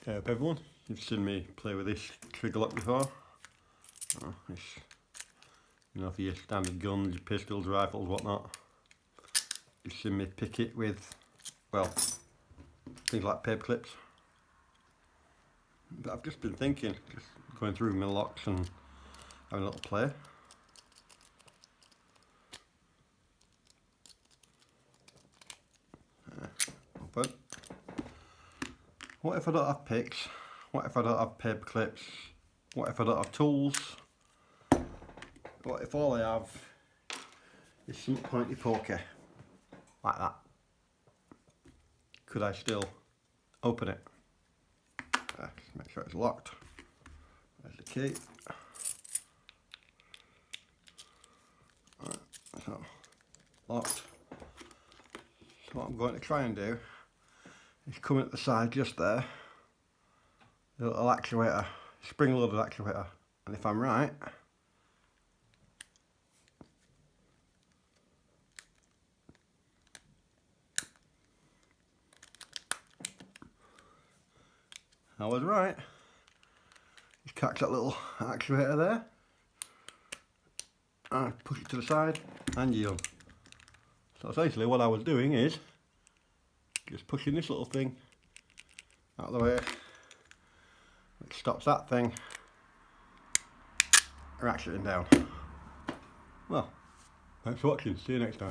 Hey up everyone, you've seen me play with this trigger lock before. It's, you know, for your standard guns, your pistols, rifles, whatnot. You've seen me pick it with, well, things like paper clips. But I've just been thinking, just going through my locks and having a little play. Open. What if I don't have picks? What if I don't have paper clips? What if I don't have tools? What if all I have is some pointy pokey, like that? Could I still open it? Make sure it's locked. There's the key. Right, so, locked. So what I'm going to try and do is come at the side just there, the little actuator, spring-loaded actuator, and if I'm right, I was right. Just catch that little actuator there, and push it to the side and yield. So essentially what I was doing is just pushing this little thing out of the way, which stops that thing ratcheting down. Well, thanks for watching, see you next time.